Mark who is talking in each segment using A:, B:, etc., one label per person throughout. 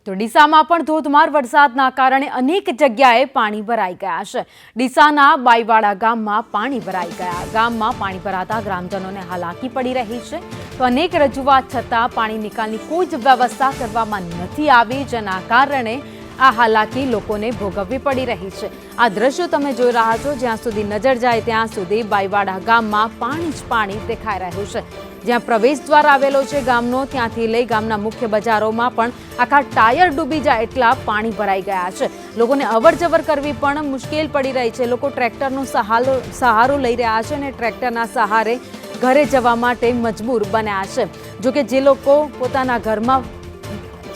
A: તો ડીસામાં પણ ધોધમાર વરસાદના કારણે અનેક જગ્યાએ પાણી ભરાઈ ગયા છે। ડીસાના બાઈવાડા ગામમાં પાણી ભરાઈ ગયા। ગામમાં પાણી ભરાતા ગ્રામજનોને હાલાકી પડી રહી છે। તો અનેક રજૂઆત છતાં પાણી નિકાલની કોઈ જ વ્યવસ્થા કરવામાં નથી આવી, જેના કારણે આ હાલાકી લોકોને ભોગવવી પડી રહી છે। આ દ્રશ્યો તમે જોઈ રહ્યા છો। જ્યાં સુધી નજર જાય ત્યાં સુધી બાઈવાડા ગામમાં પાણી જ પાણી દેખાઈ રહ્યું છે। જ્યાં પ્રવેશ દ્વાર આવેલો છે ગામનો, ત્યાંથી લઈ ગામના મુખ્ય બજારોમાં પણ આખા ટાયર ડૂબી જાય એટલા પાણી ભરાઈ ગયા છે। લોકોને અવરજવર કરવી પણ મુશ્કેલ પડી રહી છે। લોકો ટ્રેક્ટરનો સહારો લઈ રહ્યા છે અને ટ્રેક્ટરના સહારે ઘરે જવા માટે મજબૂર બન્યા છે। જોકે જે લોકો પોતાના ઘરમાં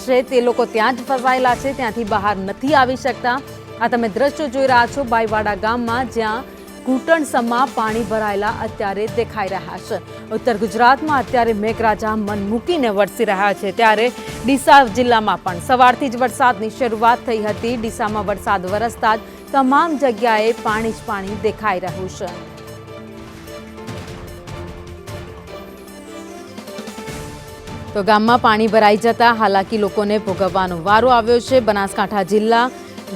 A: છે તે લોકો ત્યાં જ ફસાયેલા છે, ત્યાંથી બહાર નથી આવી શકતા। આ તમે દ્રશ્યો જોઈ રહ્યા છો બાઈવાડા ગામમાં, જ્યાં ઘૂંટણસમાં પાણી ભરાયેલા અત્યારે દેખાઈ રહ્યા છે। ઉત્તર ગુજરાતમાં અત્યારે મેઘરાજા મન મૂકીને વરસી રહ્યા છે, ત્યારે ડીસા જિલ્લામાં પણ સવારથી જ વરસાદની શરૂઆત થઈ હતી। ડીસામાં વરસાદ વરસતા જ તમામ જગ્યાએ પાણી જ પાણી દેખાઈ રહ્યું છે। તો ગામમાં પાણી ભરાઈ જતા હાલાકી લોકોને ભોગવવાનો વારો આવ્યો છે। બનાસકાંઠા જિલ્લા,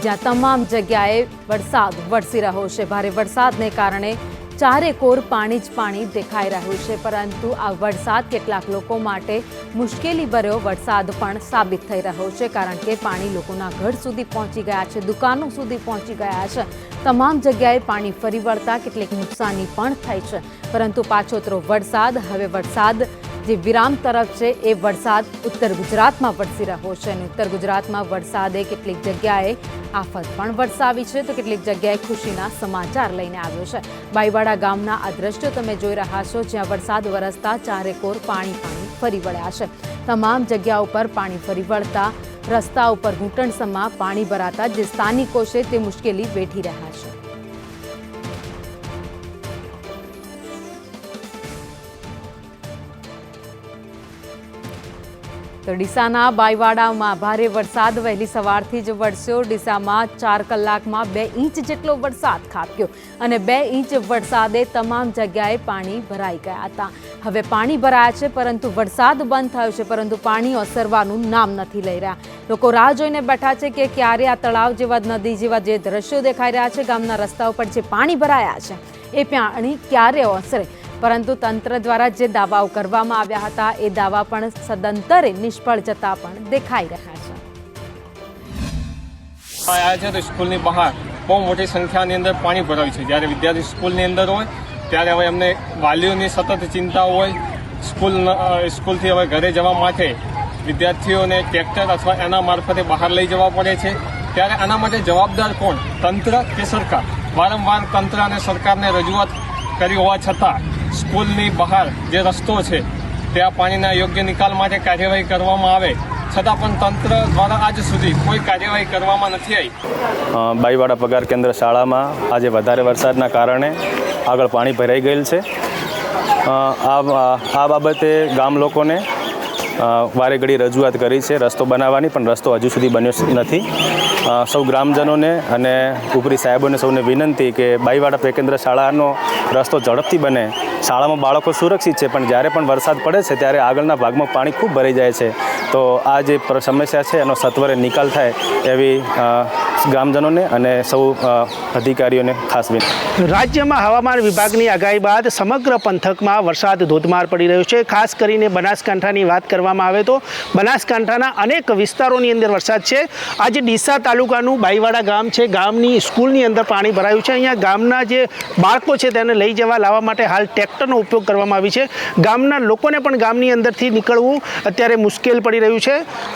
A: જ્યાં તમામ જગ્યાએ વરસાદ વરસી રહ્યો છે। ભારે વરસાદને કારણે ચારેકોર પાણી જ પાણી દેખાઈ રહ્યું છે, પરંતુ આ વરસાદ કેટલાક લોકો માટે મુશ્કેલી ભર્યો વરસાદ પણ સાબિત થઈ રહ્યો છે, કારણ કે પાણી લોકોના ઘર સુધી પહોંચી ગયા છે, દુકાનો સુધી પહોંચી ગયા છે। તમામ જગ્યાએ પાણી ફરી વળતા કેટલીક નુકસાની પણ થઈ છે, પરંતુ પાછોતરો વરસાદ, હવે વરસાદ જે વિરામ તરફ છે એ વરસાદ ઉત્તર ગુજરાતમાં વરસી રહ્યો છે અને ઉત્તર ગુજરાતમાં વરસાદે કેટલીક જગ્યાએ આફત પણ વરસાવી છે, તો કેટલીક જગ્યાએ ખુશીના સમાચાર લઈને આવ્યો છે। બાઈવાડા ગામના આ દ્રશ્યો તમે જોઈ રહ્યા છો, જ્યાં વરસાદ વરસતા ચારેકોર પાણી ફરી વળ્યા છે। તમામ જગ્યા ઉપર પાણી ફરી વળતા રસ્તા ઉપર ઘૂંટણસમાં પાણી ભરાતા જે સ્થાનિકો છે તે મુશ્કેલી વેઠી રહ્યા છે। તો ડીસાના બાઈવાડામાં ભારે વરસાદ વહેલી સવારથી જ વરસ્યો। ડીસામાં 4 કલાકમાં 2 ઇંચ જેટલો વરસાદ ખાબક્યો અને 2 ઇંચ વરસાદે તમામ જગ્યાએ પાણી ભરાઈ ગયા હતા। હવે પાણી ભરાયા છે, પરંતુ વરસાદ બંધ થયો છે, પરંતુ પાણી ઓસરવાનું નામ નથી લઈ રહ્યા। લોકો રાહ જોઈને બેઠા છે કે ક્યારે આ તળાવ જેવા, નદી જેવા જે દ્રશ્યો દેખાઈ રહ્યા છે ગામના રસ્તા ઉપર જે પાણી ભરાયા છે એ પાણી ક્યારે ઓસરે, પરંતુ તંત્ર દ્વારા જે દાવાઓ કરવામાં આવ્યા હતા એ દાવા પણ સદંતરે નિષ્ફળ જતા પણ દેખાઈ રહ્યા છે।
B: આયા છે તો સ્કૂલની બહાર બહુ મોટી સંખ્યાની અંદર પાણી ભરાયું છે। જ્યારે વિદ્યાર્થી સ્કૂલની અંદર હોય ત્યારે હવે અમને વાલીઓની સતત ચિંતા હોય। સ્કૂલથી હવે ઘરે જવા માટે વિદ્યાર્થીઓને ટ્રેક્ટર અથવા એના મારફતે બહાર લઈ જવા પડે છે। ત્યારે આના માટે જવાબદાર કોણ, તંત્ર કે સરકાર? વારંવાર તંત્ર અને સરકારને રજૂઆત કરી હોવા છતાં સ્કૂલની બહાર જે રસ્તો છે ત્યાં પાણીના યોગ્ય નિકાલ માટે કાર્યવાહી કરવામાં આવે છતાં પણ તંત્ર દ્વારા આજ સુધી કોઈ કાર્યવાહી કરવામાં નથી આવી।
C: બાઈવાડા પગાર કેન્દ્ર શાળામાં આજે વધારે વરસાદના કારણે આગળ પાણી ભરાઈ ગયેલ છે। આ બાબતે ગામ લોકોને વારે ઘડી રજૂઆત કરી છે રસ્તો બનાવવાની, પણ રસ્તો હજુ સુધી બન્યો નથી। સૌ ગ્રામજનોને અને ઉપરી સાહેબોને સૌને વિનંતી કે બાઈવાડા કેન્દ્ર શાળાનો રસ્તો ઝડપથી બને। શાળામાં બાળકો સુરક્ષિત છે, પણ જ્યારે પણ વરસાદ પડે છે ત્યારે આગળના ભાગમાં પાણી ખૂબ ભરાઈ જાય છે। તો આ જે સમસ્યા છે એનો સત્વરે નિકાલ થાય એવી ગ્રામજનોને અને સૌ અધિકારીઓને ખાસ વિનંતી।
D: રાજ્યમાં હવામાન વિભાગની આગાહી બાદ સમગ્ર પંથકમાં વરસાદ ધોધમાર પડી રહ્યો છે। ખાસ કરીને બનાસકાંઠાની વાત કરવામાં આવે તો બનાસકાંઠાના અનેક વિસ્તારોની અંદર વરસાદ છે। આજે ડીસા તાલુકાનું બાઈવાડા ગામ છે, ગામની સ્કૂલની અંદર પાણી ભરાયું છે। અહીંયા ગામના જે બાળકો છે તેને લઈ જવા લાવવા માટે હાલ ટ્રેક્ટરનો ઉપયોગ કરવામાં આવી છે। ગામના લોકોને પણ ગામની અંદરથી નીકળવું અત્યારે મુશ્કેલ પડી રહ્યું છે।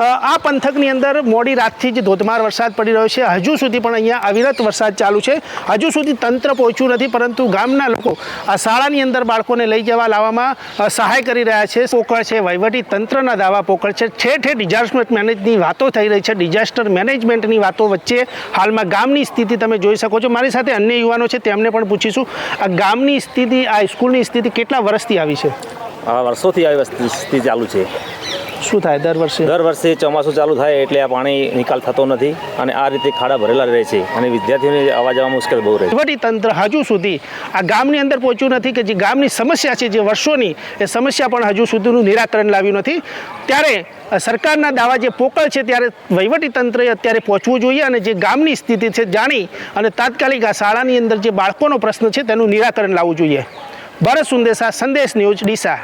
D: આ પંથકની અંદર મોડી રાતથી જ ધોધમાર વરસાદ પડી રહ્યો છે। હજુ સુધી પણ અહીંયા અવિરત વરસાદ ચાલુ છે। હજુ સુધી તંત્ર પહોંચ્યું નથી, પરંતુ ગામના લોકો આ શાળાની અંદર બાળકોને લઈ જવા લાવવામાં સહાય કરી રહ્યા છે। પોકળ છે, વહીવટી તંત્રના દાવા પોકળ છે। ઠેર ડિઝાસ્ટર મેનેજની વાતો થઈ રહી છે। ડિઝાસ્ટર મેનેજમેન્ટની વાતો વચ્ચે હાલમાં ગામની સ્થિતિ તમે જોઈ શકો છો। મારી સાથે અન્ય યુવાનો છે, તેમને પણ પૂછીશું આ ગામની સ્થિતિ, આ સ્કૂલની સ્થિતિ કેટલા વર્ષથી આવી છે?
E: વર્ષોથી આવી સ્થિતિ ચાલુ છે।
D: શું થાય દર વર્ષે?
E: દર વર્ષે ચોમાસું ચાલુ થાય એટલે આ પાણી નિકાલ થતો નથી અને આ રીતે ખાડા ભરેલા રહે છે અને વિદ્યાર્થીઓને આવવા જવા મુશ્કેલ બહુ રહે છે.
D: વહીવટી તંત્ર હજુ સુધી આ ગામની અંદર પહોંચ્યું નથી કે જે ગામની સમસ્યા છે જે વર્ષોની એ સમસ્યા પણ હજુ સુધીનું નિરાકરણ લાવ્યું નથી. ત્યારે સરકારના દાવા જે પોકળ છે ત્યારે વહીવટી તંત્રએ અત્યારે પહોંચવું જોઈએ અને જે ગામની સ્થિતિ છે જાણી અને તાત્કાલિક આ શાળાની અંદર જે બાળકોનો પ્રશ્ન છે તેનું નિરાકરણ લાવવું જોઈએ. ભરત સુંદેસા, સંદેશ ન્યૂઝ, ડીસા.